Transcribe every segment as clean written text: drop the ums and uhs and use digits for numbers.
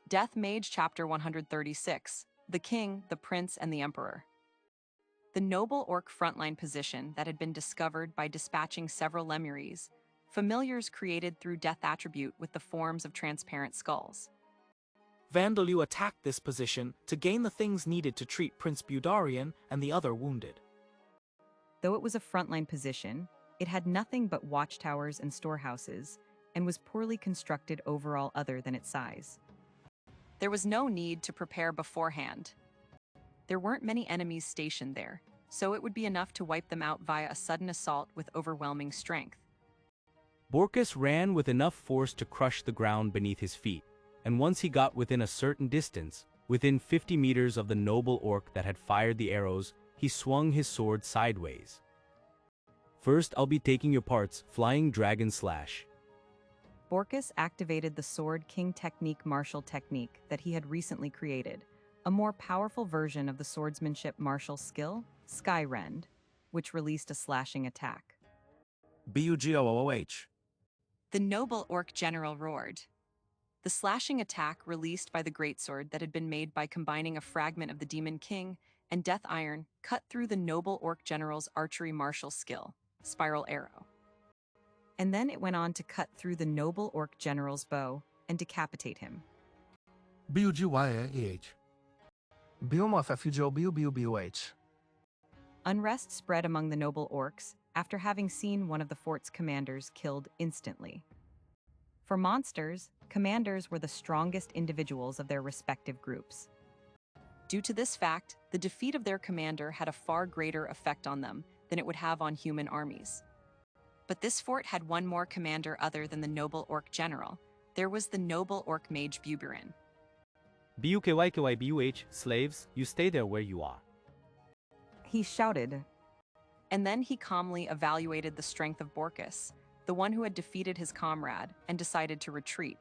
Death Mage Chapter 136, The King, the Prince, and the Emperor. The noble orc frontline position that had been discovered by dispatching several Lemuries, familiars created through death attribute with the forms of transparent skulls. Vandalu attacked this position to gain the things needed to treat Prince Budarian and the other wounded. Though it was a frontline position, it had nothing but watchtowers and storehouses, and was poorly constructed overall other than its size. There was no need to prepare beforehand. There weren't many enemies stationed there, so it would be enough to wipe them out via a sudden assault with overwhelming strength. Borkus ran with enough force to crush the ground beneath his feet, and once he got within a certain distance, within 50 meters of the noble orc that had fired the arrows, he swung his sword sideways. First, I'll be taking your parts, Flying Dragon Slash. Borkus activated the Sword King Technique martial technique that he had recently created, a more powerful version of the swordsmanship martial skill, Sky Rend, which released a slashing attack. BUGOOH. The noble orc general roared. The slashing attack released by the greatsword that had been made by combining a fragment of the Demon King and Death Iron cut through the noble orc general's archery martial skill, Spiral Arrow. And then it went on to cut through the noble orc general's bow and decapitate him. BUGYAH. BUMFFUGOBUBUH. Unrest spread among the noble orcs after having seen one of the fort's commanders killed instantly. For monsters, commanders were the strongest individuals of their respective groups. Due to this fact, the defeat of their commander had a far greater effect on them than it would have on human armies. But this fort had one more commander other than the noble orc general. There was the noble orc mage Buberin. BUKYKYBUH, slaves, you stay there where you are. He shouted. And then he calmly evaluated the strength of Borkus, the one who had defeated his comrade, and decided to retreat.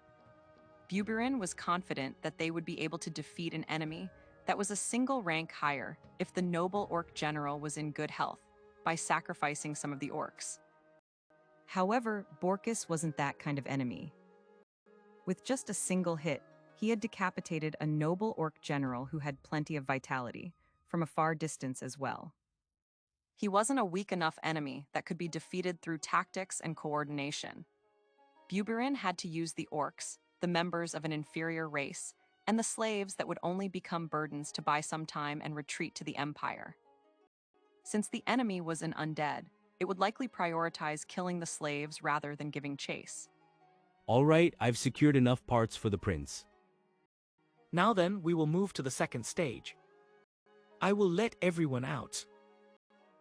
Buberin was confident that they would be able to defeat an enemy that was a single rank higher if the noble orc general was in good health, by sacrificing some of the orcs. However, Borkus wasn't that kind of enemy. With just a single hit, he had decapitated a noble orc general who had plenty of vitality, from a far distance as well. He wasn't a weak enough enemy that could be defeated through tactics and coordination. Buberin had to use the orcs, the members of an inferior race, and the slaves that would only become burdens to buy some time and retreat to the Empire. Since the enemy was an undead, it would likely prioritize killing the slaves rather than giving chase. All right, I've secured enough parts for the prince. Now then, we will move to the second stage. I will let everyone out.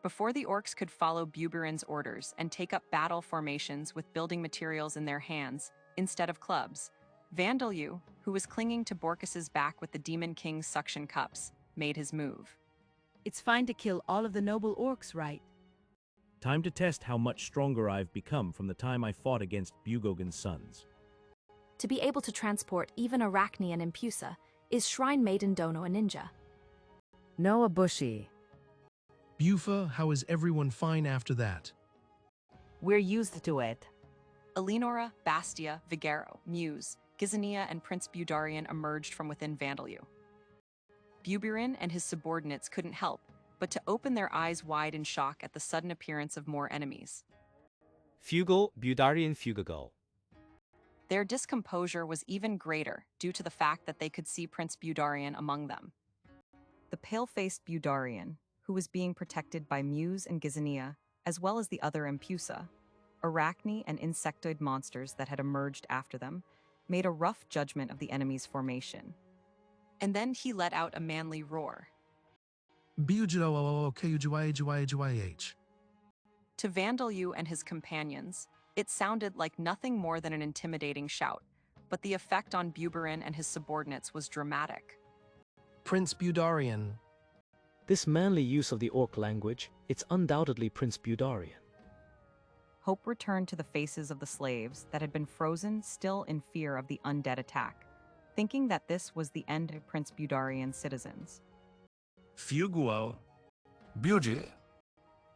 Before the orcs could follow Buberin's orders and take up battle formations with building materials in their hands, instead of clubs, Vandalu, who was clinging to Borkus's back with the Demon King's suction cups, made his move. It's fine to kill all of the noble orcs, right? Time to test how much stronger I've become from the time I fought against Bugogan's sons. To be able to transport even Arachne and Impusa, is Shrine Maiden Dono a ninja? Noah Bushy. Bufa, how is everyone fine after that? We're used to it. Elenora, Bastia, Vigero, Muse, Gizania, and Prince Budarian emerged from within Vandalu. Buberin and his subordinates couldn't help but to open their eyes wide in shock at the sudden appearance of more enemies. Fugal, Budarian Fugagal. Their discomposure was even greater due to the fact that they could see Prince Budarian among them. The pale-faced Budarian, who was being protected by Muse and Gizania, as well as the other Impusa, Arachne and insectoid monsters that had emerged after them, made a rough judgment of the enemy's formation. And then he let out a manly roar. BUGOOKUGYGYGYH. To Vandalu and his companions, it sounded like nothing more than an intimidating shout, but the effect on Buberin and his subordinates was dramatic. Prince Budarian. This manly use of the orc language, it's undoubtedly Prince Budarian. Hope returned to the faces of the slaves that had been frozen still in fear of the undead attack, thinking that this was the end of Prince Budarian's citizens. Fuguo. Buji.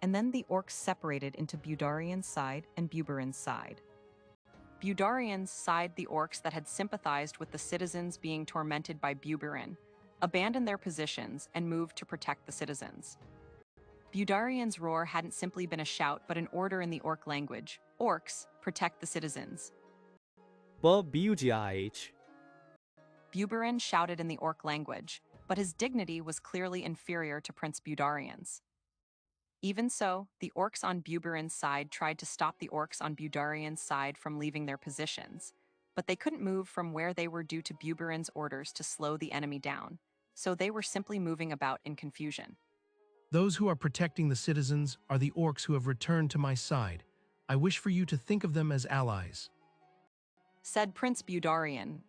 And then the orcs separated into Budarian's side and Bubarin's side. Budarians side the orcs that had sympathized with the citizens being tormented by Bubarin, abandoned their positions, and moved to protect the citizens. Budarian's roar hadn't simply been a shout but an order in the orc language. Orcs, protect the citizens. Bugih. Bubarin shouted in the orc language, but his dignity was clearly inferior to Prince Budarian's. Even so, the orcs on Bubarin's side tried to stop the orcs on Budarian's side from leaving their positions, but they couldn't move from where they were due to Bubarin's orders to slow the enemy down, so they were simply moving about in confusion. Those who are protecting the citizens are the orcs who have returned to my side. I wish for you to think of them as allies. Said Prince Budarian.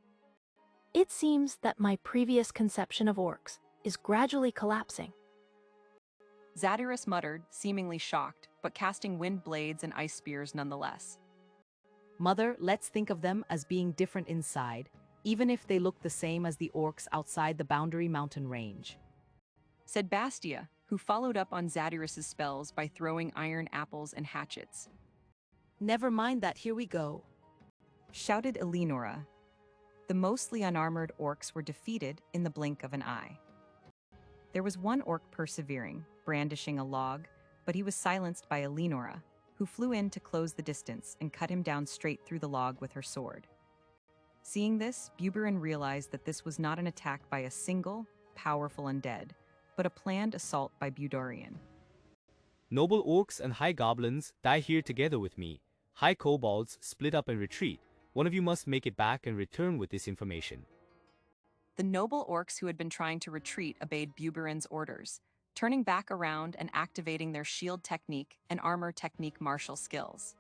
It seems that my previous conception of orcs is gradually collapsing. Zadyrus muttered, seemingly shocked, but casting wind blades and ice spears nonetheless. Mother, let's think of them as being different inside, even if they look the same as the orcs outside the Boundary Mountain range. Said Bastia, who followed up on Zadyrus's spells by throwing iron apples and hatchets. Never mind that, here we go. Shouted Eleonora. The mostly unarmored orcs were defeated in the blink of an eye. There was one orc persevering, brandishing a log, but he was silenced by Eleonora, who flew in to close the distance and cut him down straight through the log with her sword. Seeing this, Bubarin realized that this was not an attack by a single, powerful undead, but a planned assault by Budarian. Noble orcs and high goblins, die here together with me. High kobolds, split up and retreat. One of you must make it back and return with this information. The noble orcs who had been trying to retreat obeyed Bubarin's orders, turning back around and activating their shield technique and armor technique martial skills.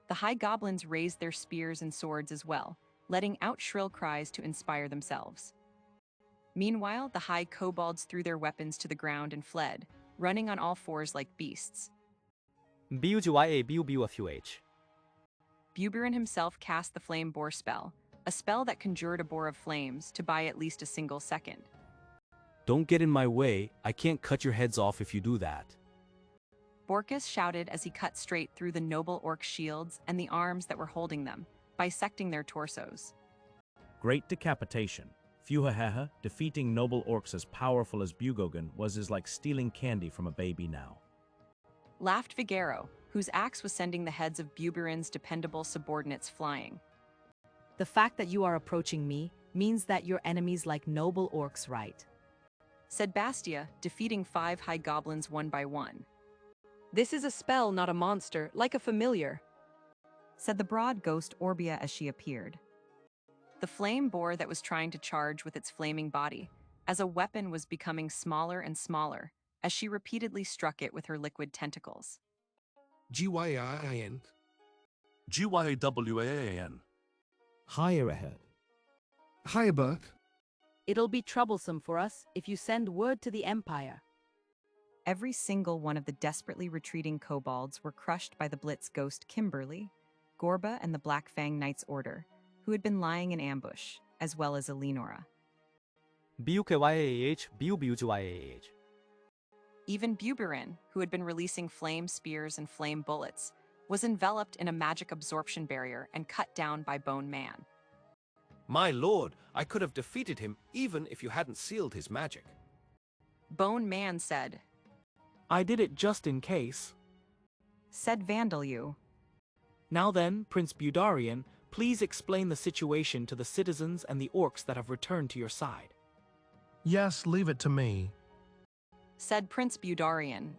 The high goblins raised their spears and swords as well, letting out shrill cries to inspire themselves. Meanwhile, the high kobolds threw their weapons to the ground and fled, running on all fours like beasts. Buguh. Bubarin himself cast the Flame Boar spell, a spell that conjured a boar of flames to buy at least a single second. Don't get in my way, I can't cut your heads off if you do that. Borkus shouted as he cut straight through the noble orc shields and the arms that were holding them, bisecting their torsos. Great decapitation. Fuhahaha, defeating noble orcs as powerful as Bugogan was like stealing candy from a baby now. Laughed Vigero, whose axe was sending the heads of Bubarin's dependable subordinates flying. The fact that you are approaching me means that your enemies like noble orcs, right? Said Bastia, defeating 5 high goblins one by one. This is a spell, not a monster, like a familiar. Said the broad ghost Orbia as she appeared. The flame boar that was trying to charge with its flaming body, as a weapon was becoming smaller and smaller, as she repeatedly struck it with her liquid tentacles. Gyin. Gywan. Higher ahead. Hiya, Burke. It'll be troublesome for us if you send word to the Empire. Every single one of the desperately retreating kobolds were crushed by the Blitz ghost Kimberly, Gorba, and the Black Fang Knight's Order, who had been lying in ambush, as well as Eleonora. Buguh. Even Bubarin, who had been releasing flame spears and flame bullets, was enveloped in a magic absorption barrier and cut down by Bone Man. My lord, I could have defeated him even if you hadn't sealed his magic. Bone Man said. I did it just in case. Said Vandalyu. Now then, Prince Budarian, please explain the situation to the citizens and the orcs that have returned to your side. Yes, leave it to me. Said Prince Budarian.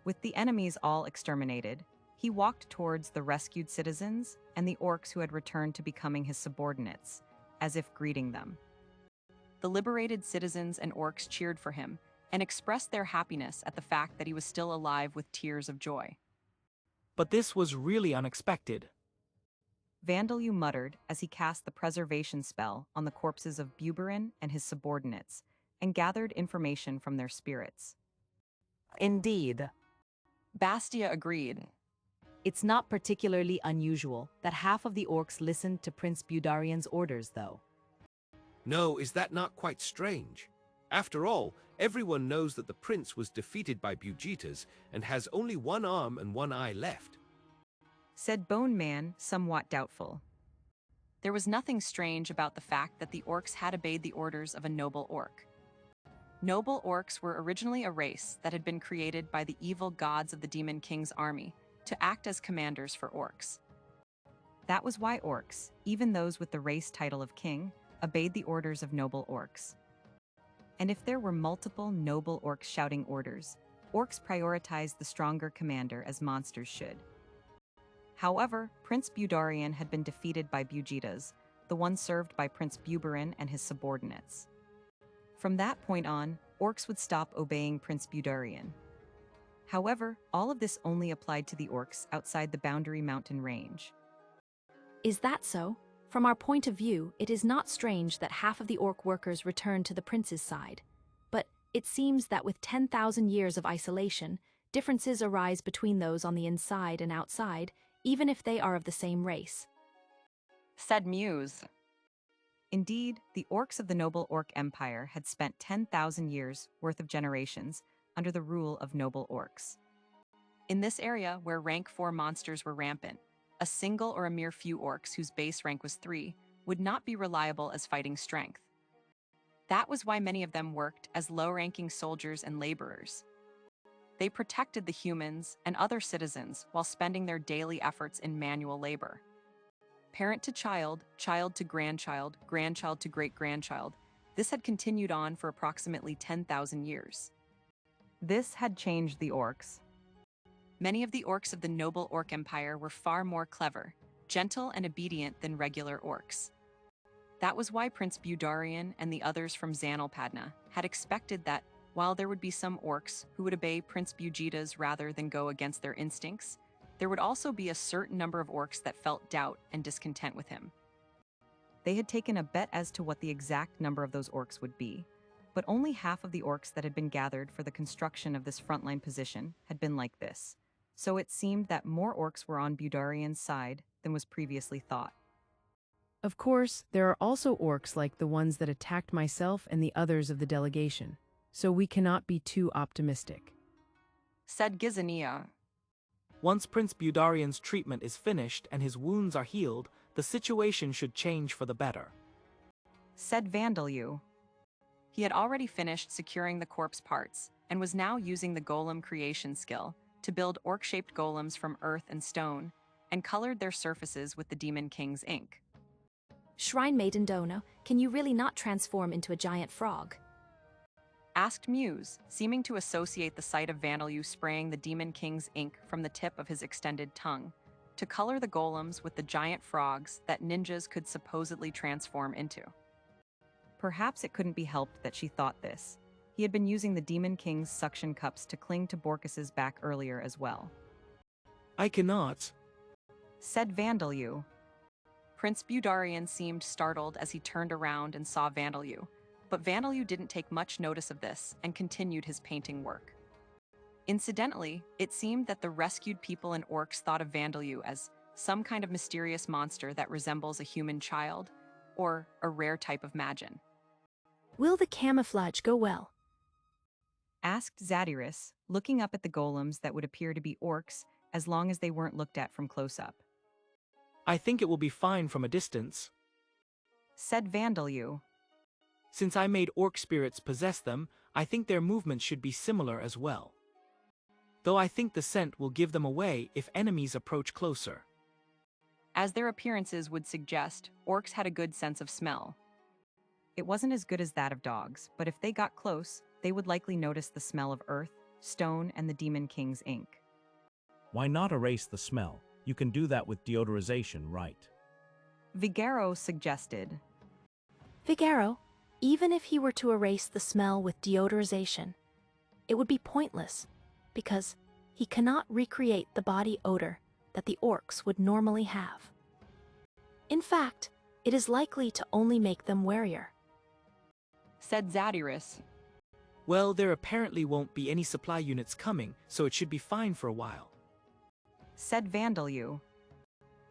With the enemies all exterminated, he walked towards the rescued citizens and the orcs who had returned to becoming his subordinates, as if greeting them. The liberated citizens and orcs cheered for him and expressed their happiness at the fact that he was still alive with tears of joy. But this was really unexpected. Vandalyu muttered as he cast the preservation spell on the corpses of Bubarin and his subordinates and gathered information from their spirits. Indeed. Bastia agreed. It's not particularly unusual that half of the orcs listened to Prince Budarian's orders, though. No, is that not quite strange? After all, everyone knows that the prince was defeated by Bugetas and has only one arm and one eye left. Said Bone Man, somewhat doubtful. There was nothing strange about the fact that the orcs had obeyed the orders of a noble orc. Noble orcs were originally a race that had been created by the evil gods of the Demon King's army to act as commanders for orcs. That was why orcs, even those with the race title of king, obeyed the orders of noble orcs. And if there were multiple noble orcs shouting orders, orcs prioritized the stronger commander as monsters should. However, Prince Budarian had been defeated by Bugetas, the one served by Prince Buberin and his subordinates. From that point on, orcs would stop obeying Prince Budarian. However, all of this only applied to the orcs outside the Boundary Mountain range. Is that so? From our point of view, it is not strange that half of the orc workers returned to the prince's side. But it seems that with 10,000 years of isolation, differences arise between those on the inside and outside, even if they are of the same race. Said Muse. Indeed, the orcs of the noble orc empire had spent 10,000 years worth of generations under the rule of noble orcs. In this area where rank 4 monsters were rampant, a single or a mere few orcs whose base rank was 3 would not be reliable as fighting strength. That was why many of them worked as low-ranking soldiers and laborers. They protected the humans and other citizens while spending their daily efforts in manual labor. Parent to child, child to grandchild, grandchild to great-grandchild, this had continued on for approximately 10,000 years. This had changed the orcs. Many of the orcs of the noble orc empire were far more clever, gentle and obedient than regular orcs. That was why Prince Budarian and the others from Zanelpadna had expected that while there would be some orcs who would obey Prince Bugetas rather than go against their instincts, there would also be a certain number of orcs that felt doubt and discontent with him. They had taken a bet as to what the exact number of those orcs would be, but only half of the orcs that had been gathered for the construction of this frontline position had been like this, so it seemed that more orcs were on Budarian's side than was previously thought. Of course, there are also orcs like the ones that attacked myself and the others of the delegation, so we cannot be too optimistic. Said Gizania. Once Prince Budarian's treatment is finished and his wounds are healed, the situation should change for the better. Said Vandalyu. He had already finished securing the corpse parts and was now using the golem creation skill to build orc-shaped golems from earth and stone and colored their surfaces with the Demon King's ink. Shrine Maiden Dono, can you really not transform into a giant frog? Asked Muse, seeming to associate the sight of Vandalyu spraying the Demon King's ink from the tip of his extended tongue to color the golems with the giant frogs that ninjas could supposedly transform into. Perhaps it couldn't be helped that she thought this. He had been using the Demon King's suction cups to cling to Borkus's back earlier as well. I cannot. Said Vandalyu. Prince Budarian seemed startled as he turned around and saw Vandalyu, but Vandalyu didn't take much notice of this and continued his painting work. Incidentally, it seemed that the rescued people and orcs thought of Vandalyu as some kind of mysterious monster that resembles a human child, or a rare type of magin. Will the camouflage go well? Asked Zadiris, looking up at the golems that would appear to be orcs as long as they weren't looked at from close up. I think it will be fine from a distance. Said Vandalyu. Since I made orc spirits possess them, I think their movements should be similar as well. Though I think the scent will give them away if enemies approach closer. As their appearances would suggest, orcs had a good sense of smell. It wasn't as good as that of dogs, but if they got close, they would likely notice the smell of earth, stone, and the Demon King's ink. Why not erase the smell? You can do that with deodorization, right? Vigero suggested. Vigero, even if he were to erase the smell with deodorization, it would be pointless, because he cannot recreate the body odor that the orcs would normally have. In fact, it is likely to only make them warier. Said Zadiris. Well, there apparently won't be any supply units coming, so it should be fine for a while. Said Vandalyu.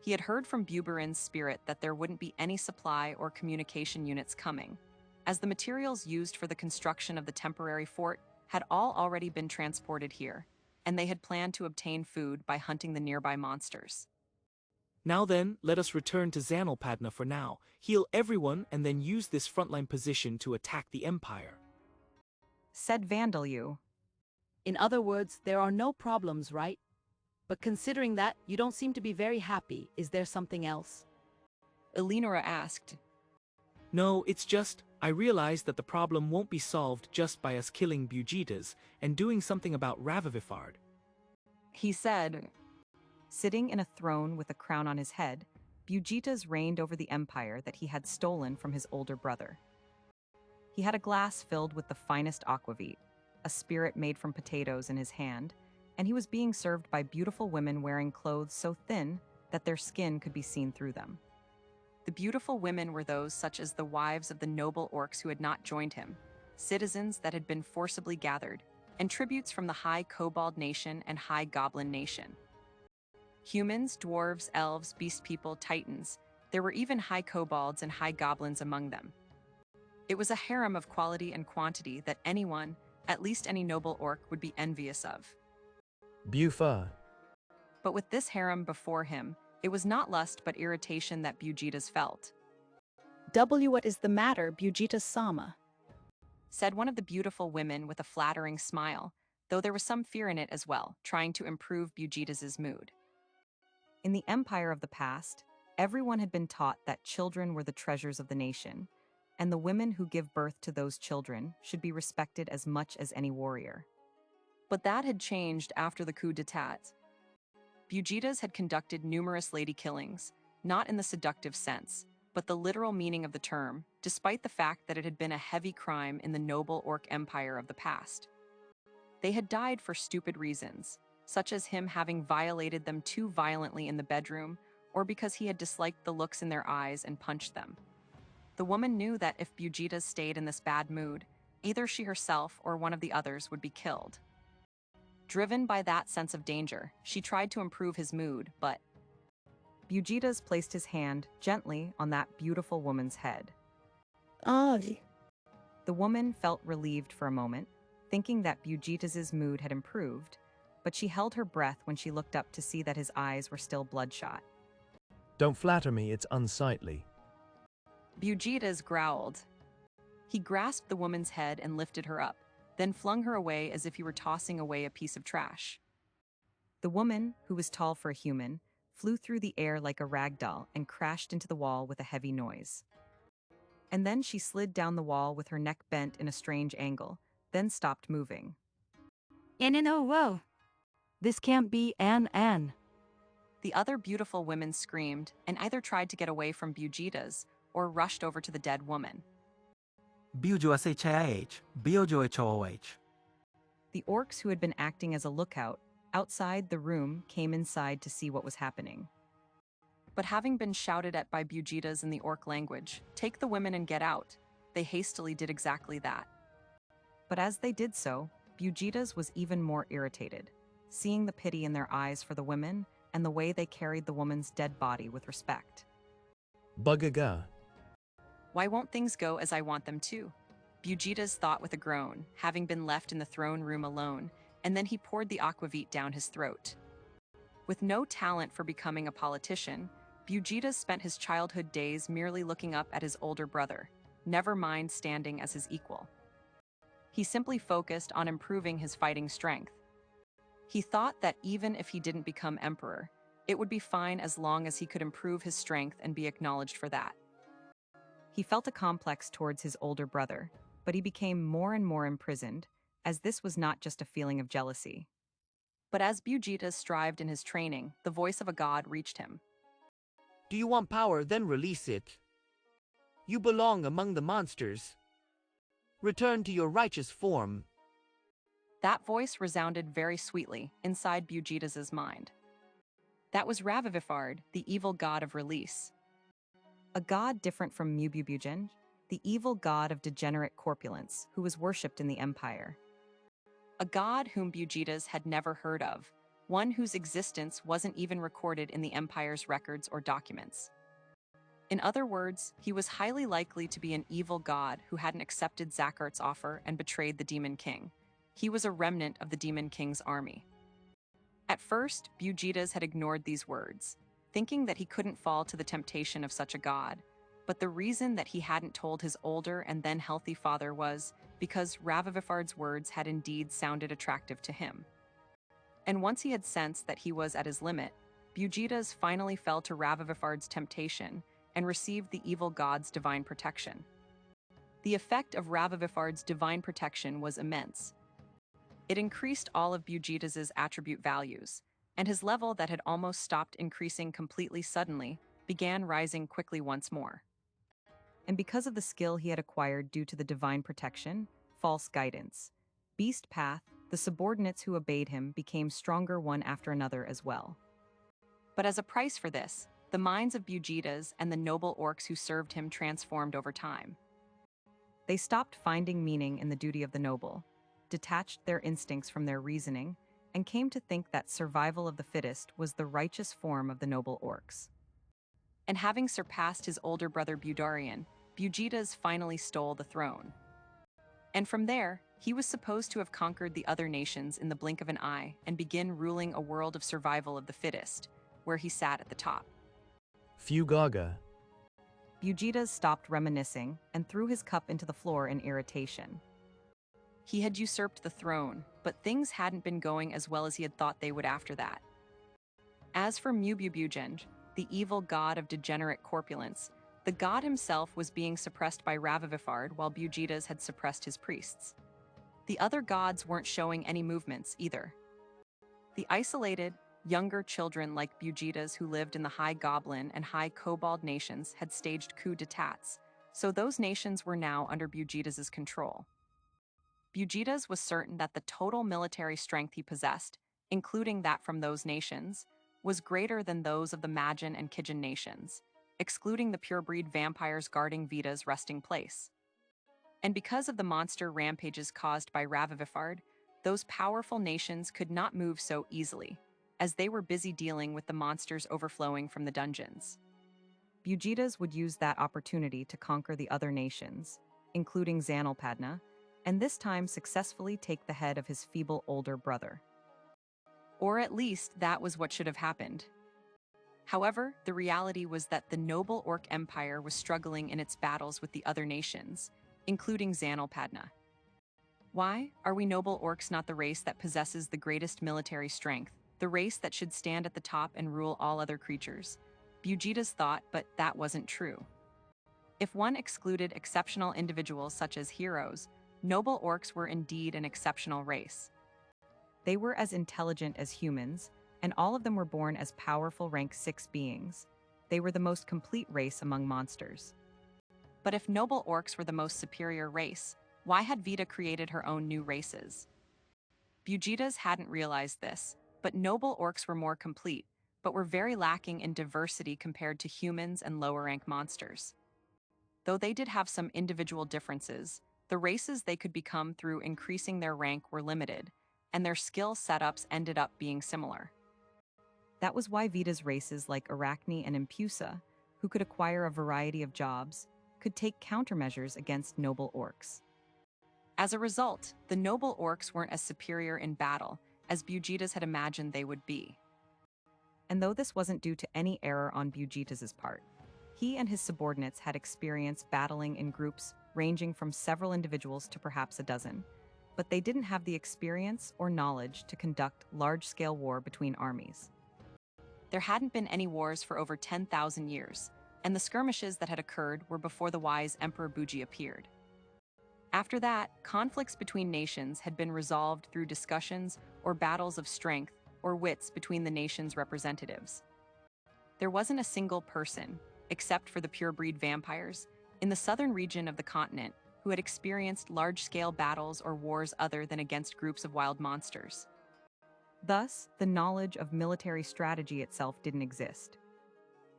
He had heard from Buberin's spirit that there wouldn't be any supply or communication units coming, as the materials used for the construction of the temporary fort had all already been transported here, and they had planned to obtain food by hunting the nearby monsters. Now then, let us return to Zanelpadna for now, heal everyone, and then use this frontline position to attack the Empire. Said Vandalyu. In other words, there are no problems, right? But considering that, you don't seem to be very happy. Is there something else? Elinora asked. No, it's just, I realize that the problem won't be solved just by us killing Bujitas and doing something about Ravivifard. He said. Sitting in a throne with a crown on his head, Bujitas reigned over the empire that he had stolen from his older brother. He had a glass filled with the finest aquavit, a spirit made from potatoes in his hand, and he was being served by beautiful women wearing clothes so thin that their skin could be seen through them. The beautiful women were those such as the wives of the noble orcs who had not joined him, citizens that had been forcibly gathered, and tributes from the High Kobold Nation and High Goblin Nation. Humans, dwarves, elves, beast people, titans, there were even high kobolds and high goblins among them. It was a harem of quality and quantity that anyone, at least any noble orc, would be envious of. Buford. But with this harem before him, it was not lust but irritation that Bujitas felt. What is the matter, Bujitas Sama? Said one of the beautiful women with a flattering smile, though there was some fear in it as well, trying to improve Bujitas' mood. In the empire of the past, everyone had been taught that children were the treasures of the nation, and the women who give birth to those children should be respected as much as any warrior. But that had changed after the coup d'etat. Bujitas had conducted numerous lady killings, not in the seductive sense, but the literal meaning of the term, despite the fact that it had been a heavy crime in the noble orc empire of the past. They had died for stupid reasons, such as him having violated them too violently in the bedroom, or because he had disliked the looks in their eyes and punched them. The woman knew that if Bujitas stayed in this bad mood, either she herself or one of the others would be killed. Driven by that sense of danger, she tried to improve his mood, but Bujitas placed his hand gently on that beautiful woman's head. Ay. The woman felt relieved for a moment, thinking that Bujitas' mood had improved, but she held her breath when she looked up to see that his eyes were still bloodshot. Don't flatter me, it's unsightly. Bujitas growled. He grasped the woman's head and lifted her up, then flung her away as if he were tossing away a piece of trash. The woman, who was tall for a human, flew through the air like a rag doll and crashed into the wall with a heavy noise. And then she slid down the wall with her neck bent in a strange angle, then stopped moving. Whoa. This can't be Anne. The other beautiful women screamed and either tried to get away from Bujitas or rushed over to the dead woman. The orcs who had been acting as a lookout outside the room came inside to see what was happening. But having been shouted at by Bujitas in the orc language, "Take the women and get out," they hastily did exactly that. But as they did so, Bujitas was even more irritated, seeing the pity in their eyes for the women and the way they carried the woman's dead body with respect. Buggaga. Why won't things go as I want them to? Bujitas thought with a groan, having been left in the throne room alone, and then he poured the aquavit down his throat. With no talent for becoming a politician, Bujitas spent his childhood days merely looking up at his older brother, never mind standing as his equal. He simply focused on improving his fighting strength. He thought that even if he didn't become emperor, it would be fine as long as he could improve his strength and be acknowledged for that. He felt a complex towards his older brother, but he became more and more imprisoned, as this was not just a feeling of jealousy. But as Bujitas strived in his training, the voice of a god reached him. Do you want power, then release it. You belong among the monsters. Return to your righteous form. That voice resounded very sweetly inside Bujitas' mind. That was Ravivifard, the evil god of release. A god different from Mububujen, the evil god of degenerate corpulence who was worshipped in the empire. A god whom Bujitas had never heard of, one whose existence wasn't even recorded in the empire's records or documents. In other words, he was highly likely to be an evil god who hadn't accepted Zakart's offer and betrayed the Demon King. He was a remnant of the Demon King's army. At first, Bugetas had ignored these words, thinking that he couldn't fall to the temptation of such a god. But the reason that he hadn't told his older and then healthy father was because Ravivifard's words had indeed sounded attractive to him. And once he had sensed that he was at his limit, Bugetas finally fell to Ravivifard's temptation and received the evil god's divine protection. The effect of Ravivifard's divine protection was immense. It increased all of Bugetas's attribute values, and his level that had almost stopped increasing completely suddenly began rising quickly once more. And because of the skill he had acquired due to the divine protection, false guidance, Beast Path, the subordinates who obeyed him became stronger one after another as well. But as a price for this, the minds of Bugetas and the noble orcs who served him transformed over time. They stopped finding meaning in the duty of the noble, detached their instincts from their reasoning, and came to think that survival of the fittest was the righteous form of the noble orcs. And having surpassed his older brother Budarian, Bugetas finally stole the throne. And from there, he was supposed to have conquered the other nations in the blink of an eye and begin ruling a world of survival of the fittest, where he sat at the top. Fugaga. Bugetas stopped reminiscing and threw his cup into the floor in irritation. He had usurped the throne, but things hadn't been going as well as he had thought they would after that. As for Mububujeng, the evil god of degenerate corpulence, the god himself was being suppressed by Ravivifard while Bugetas had suppressed his priests. The other gods weren't showing any movements either. The isolated, younger children like Bugetas who lived in the High Goblin and High Kobold nations had staged coups d'etats, so those nations were now under Bugetas' control. Bugetas was certain that the total military strength he possessed, including that from those nations, was greater than those of the Magin and Kijin nations, excluding the purebreed vampires guarding Vita's resting place. And because of the monster rampages caused by Ravivifard, those powerful nations could not move so easily, as they were busy dealing with the monsters overflowing from the dungeons. Bugetas would use that opportunity to conquer the other nations, including Zanelpadna, and this time successfully take the head of his feeble older brother. Or at least that was what should have happened. However, the reality was that the noble orc empire was struggling in its battles with the other nations, including Zanelpadna. Why are we noble orcs not the race that possesses the greatest military strength, the race that should stand at the top and rule all other creatures? Bugetas thought, but that wasn't true. If one excluded exceptional individuals such as heroes, noble orcs were indeed an exceptional race. They were as intelligent as humans, and all of them were born as powerful rank 6 beings. They were the most complete race among monsters. But if noble orcs were the most superior race, why had Vita created her own new races? Bugetas hadn't realized this, but noble orcs were more complete, but were very lacking in diversity compared to humans and lower-rank monsters. Though they did have some individual differences, the races they could become through increasing their rank were limited, and their skill setups ended up being similar. That was why Vita's races like Arachne and Impusa, who could acquire a variety of jobs, could take countermeasures against noble orcs. As a result, the noble orcs weren't as superior in battle as Bugetas had imagined they would be. And though this wasn't due to any error on Bugetas' part, he and his subordinates had experience battling in groups ranging from several individuals to perhaps a dozen, but they didn't have the experience or knowledge to conduct large-scale war between armies. There hadn't been any wars for over 10,000 years, and the skirmishes that had occurred were before the wise Emperor Buji appeared. After that, conflicts between nations had been resolved through discussions or battles of strength or wits between the nation's representatives. There wasn't a single person, except for the purebreed vampires, in the southern region of the continent who had experienced large-scale battles or wars other than against groups of wild monsters. Thus, the knowledge of military strategy itself didn't exist.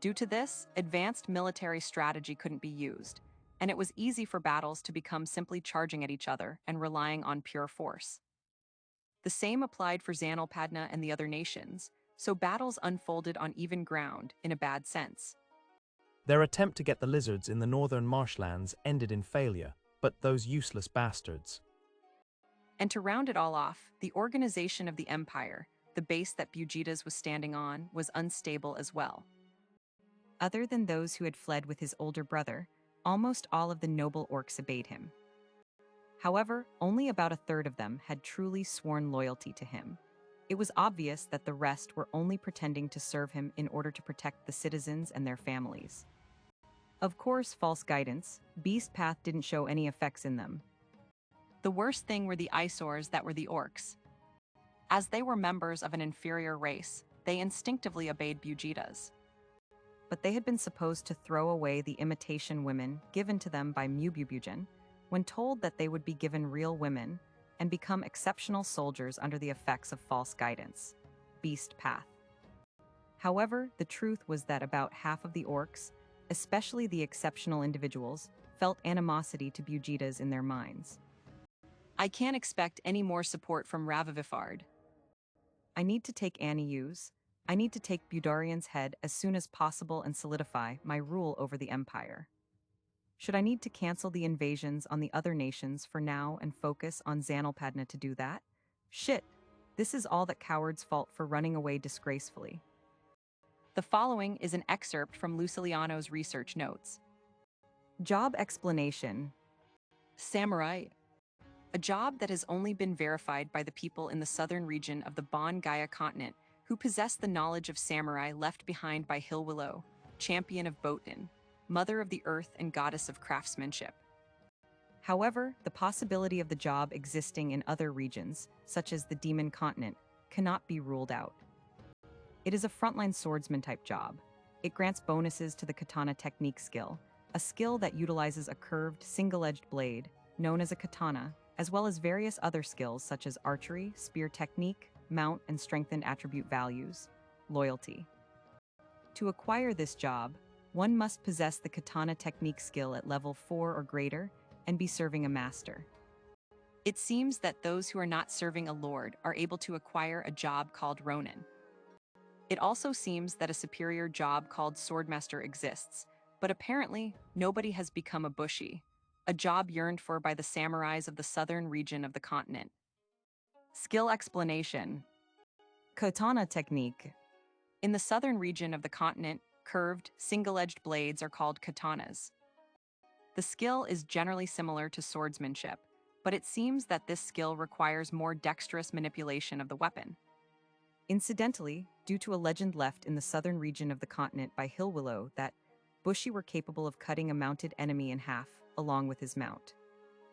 Due to this, advanced military strategy couldn't be used, and it was easy for battles to become simply charging at each other and relying on pure force. The same applied for Zanelpadna and the other nations, so battles unfolded on even ground in a bad sense. Their attempt to get the lizards in the northern marshlands ended in failure, but those useless bastards. And to round it all off, the organization of the empire, the base that Bugetas was standing on, was unstable as well. Other than those who had fled with his older brother, almost all of the noble orcs obeyed him. However, only about a third of them had truly sworn loyalty to him. It was obvious that the rest were only pretending to serve him in order to protect the citizens and their families. Of course, false guidance, Beast Path didn't show any effects in them. The worst thing were the eyesores that were the orcs. As they were members of an inferior race, they instinctively obeyed Bugetas. But they had been supposed to throw away the imitation women given to them by Mububugen when told that they would be given real women and become exceptional soldiers under the effects of false guidance, Beast Path. However, the truth was that about half of the orcs, especially the exceptional individuals, felt animosity to Bugetas in their minds. I can't expect any more support from Ravivifard. I need to take Anius. I need to take Budarian's head as soon as possible and solidify my rule over the empire. Should I need to cancel the invasions on the other nations for now and focus on Zanalpadna to do that? Shit, this is all that coward's fault for running away disgracefully. The following is an excerpt from Luciliano's research notes. Job explanation. Samurai. A job that has only been verified by the people in the southern region of the Bon Gaia continent who possess the knowledge of samurai left behind by Hillwillow, champion of Botin, mother of the earth and goddess of craftsmanship. However, the possibility of the job existing in other regions, such as the Demon Continent, cannot be ruled out. It is a frontline swordsman-type job. It grants bonuses to the katana technique skill, a skill that utilizes a curved, single-edged blade, known as a katana, as well as various other skills such as archery, spear technique, mount and strengthened attribute values, loyalty. To acquire this job, one must possess the katana technique skill at level 4 or greater and be serving a master. It seems that those who are not serving a lord are able to acquire a job called Ronin. It also seems that a superior job called Swordmaster exists, but apparently nobody has become a bushi, a job yearned for by the samurais of the southern region of the continent. Skill explanation. Katana technique. In the southern region of the continent, curved, single-edged blades are called katanas. The skill is generally similar to swordsmanship, but it seems that this skill requires more dexterous manipulation of the weapon. Incidentally, due to a legend left in the southern region of the continent by Hillwillow that bushi were capable of cutting a mounted enemy in half, along with his mount.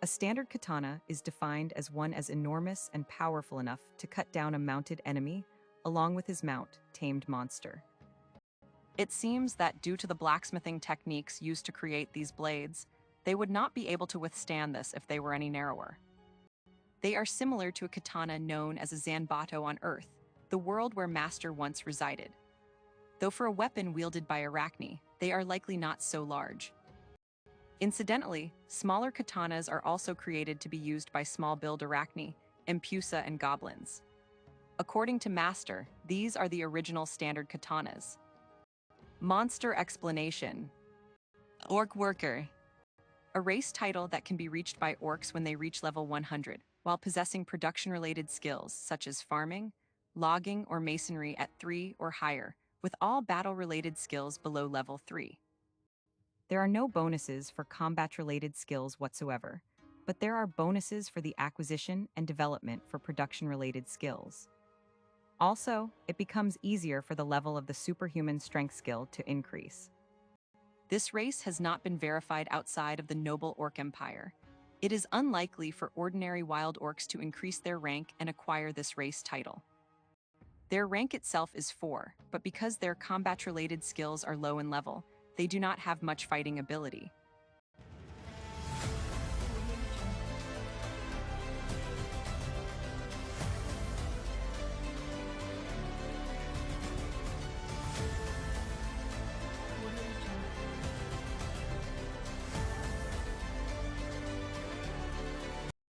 A standard katana is defined as one as enormous and powerful enough to cut down a mounted enemy, along with his mount, tamed monster. It seems that due to the blacksmithing techniques used to create these blades, they would not be able to withstand this if they were any narrower. They are similar to a katana known as a Zanbato on Earth, the world where Master once resided. Though for a weapon wielded by Arachne, they are likely not so large. Incidentally, smaller katanas are also created to be used by small-build Arachne, Impusa, and goblins. According to Master, these are the original standard katanas. Monster explanation. Orc Worker. A race title that can be reached by orcs when they reach level 100, while possessing production-related skills such as farming, logging, or masonry at 3 or higher, with all battle-related skills below level 3. There are no bonuses for combat-related skills whatsoever, but there are bonuses for the acquisition and development for production-related skills. Also, it becomes easier for the level of the superhuman strength skill to increase. This race has not been verified outside of the noble orc empire. It is unlikely for ordinary wild orcs to increase their rank and acquire this race title. Their rank itself is 4, but because their combat-related skills are low in level, they do not have much fighting ability.